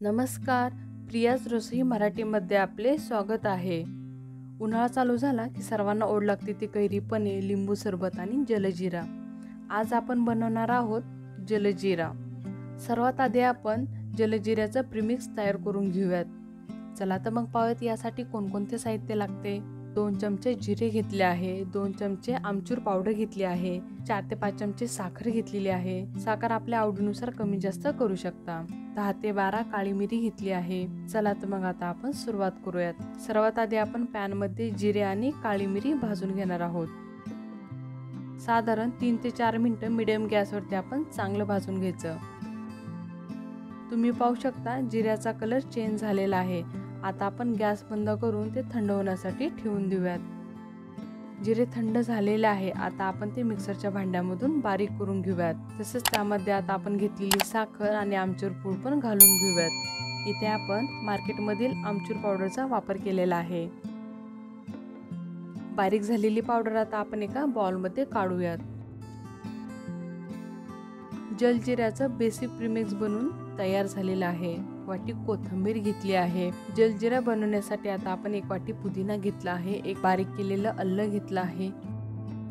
नमस्कार. प्रियाज रसोई मराठीमध्ये आपले स्वागत आहे. उन्हाळा चालू झाला की सर्वांना ओढ लागते ती कैरी, पने, लिंबू सरबत आणि जलजीरा. आज आपण बनवणार आहोत जलजीरा. सर्वात आधी आपण जलजिऱ्याचं प्रीमिक्स तयार करून घेऊयात. चला तर मग पाहूयात यासाठी कोणकोणते साहित्य लागते. 2 चमचे जिरे घेतले आहे, 2 चमचे आमचूर पावडर घेतली आहे, 4 ते 5 चमचे साखर घेतलेली आहे. साखर आपल्या आवडीनुसार कमी जास्त करू शकता. 10 ते 12 काळी मिरी घेतली आहे. चला तर मग आता आपण सुरुवात करूयात. सर्वात आधी आपण पॅन मध्ये जिरे आणि काळी मिरी भाजून घेणार आहोत. साधारण 3 ते 4 मिनिटं मीडियम गॅसवरती आपण चांगलं भाजून घ्यायचं. तुम्ही पाहू शकता जिऱ्याचा कलर चेंज झालेला आहे. आता आपण गॅस बंद करून ते थंड होण्यासाठी ठेवून देऊयात. जिरे थंड झालेले आहे. आता आपण ते मिक्सरच्या भांड्यामधून बारीक करून घेऊयात. तसेच त्यामध्ये आता आपण घेतलेली साखर आणि आमचूर पूड पण घालून घेऊयात. इथे आपण मार्केटमधील आमचूर पावडरचा वापर केलेला आहे. बारीक झालेली पावडर आता आपण एका बाउलमध्ये काढूयात. जलजिऱ्याचं बेसिक प्रीमिक्स बनवून तयार झालेलं आहे. वाटी कोथिंबीर घेतली आहे. जलजिरा बनवण्यासाठी आता आपण 1 वाटी पुदिना घेतला आहे, 1 बारीक केलेलं आलं घेतलं आहे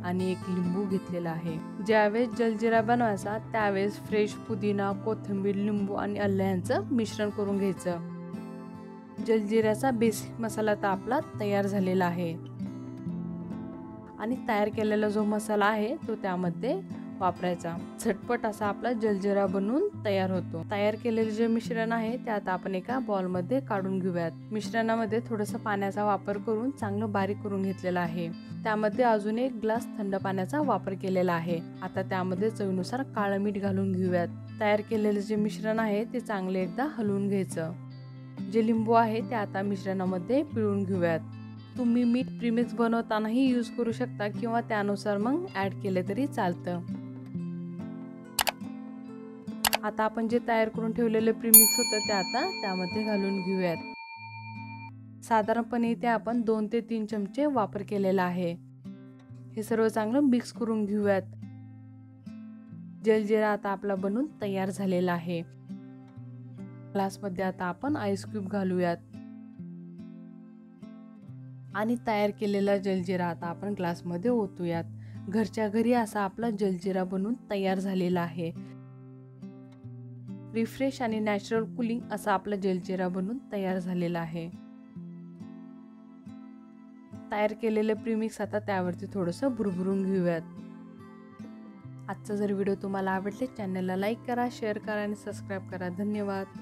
आणि 1 लिंबू घेतलेला आहे. ज्यावेळेस जलजिरा बनवायचा त्यावेळेस फ्रेश पुदिना, कोथिंबीर, लिंबू आणि आलं यांचं मिश्रण करून घ्यायचं. जलजिऱ्याचा बेसिक मसाला तर आपला तयार झालेला आहे आणि तयार केलेला जो मसाला आहे तो त्यामध्ये वापरायचा. झटपट असा आपला जलजिरा बनवून तयार होतो. तयार केलेले जे मिश्रण आहे ते आता आपण एका बाउलमध्ये काढून घेऊयात. मिश्रणामध्ये थोडंसं पाण्याचा वापर करून चांगलं बारीक करून घेतलेलं आहे. त्यामध्ये अजून 1 ग्लास थंड पाण्याचा वापर केलेला आहे. आता त्यामध्ये चवीनुसार काळं मीठ घालून घेऊयात. तयार केलेले जे मिश्रण आहे ते चांगले एकदा हलवून घ्यायचं. जे लिंबू आहे ते आता मिश्रणामध्ये पिळून घेऊयात. तुम्ही मीठ प्रीमिक्स बनवतानाही यूज करू शकता किंवा त्यानुसार मग ऍड केले तरी चालतं. आता आपण जे तयार करून ठेवलेले प्रीमिक्स होतं ते आता त्यामध्ये घालून घेऊयात. साधारणपणे इथे आपण 2 ते 3 चमचे वापर केलेला आहे. हे सर्व चांगलं मिक्स करून घेऊयात. जलजिरा आता आपला बनवून तयार झालेला आहे. ग्लासमध्ये आता आपण आईस क्यूब घालूयात आणि तयार केलेला जलजिरा आता आपण ग्लासमध्ये ओतूयात. घरच्या घरी असा आपला जलजिरा बनवून तयार झालेला आहे. रिफ्रेश आणि नॅचरल कूलिंग असा आपला जलजिरा बनवून तयार झालेला आहे. तयार केलेले प्रीमिक्स आता त्यावरती थोडंसं भुरभुरून घेऊयात. आजचा जर व्हिडिओ तुम्हाला आवडले चॅनलला लाईक करा, शेअर करा आणि सबस्क्राईब करा. धन्यवाद.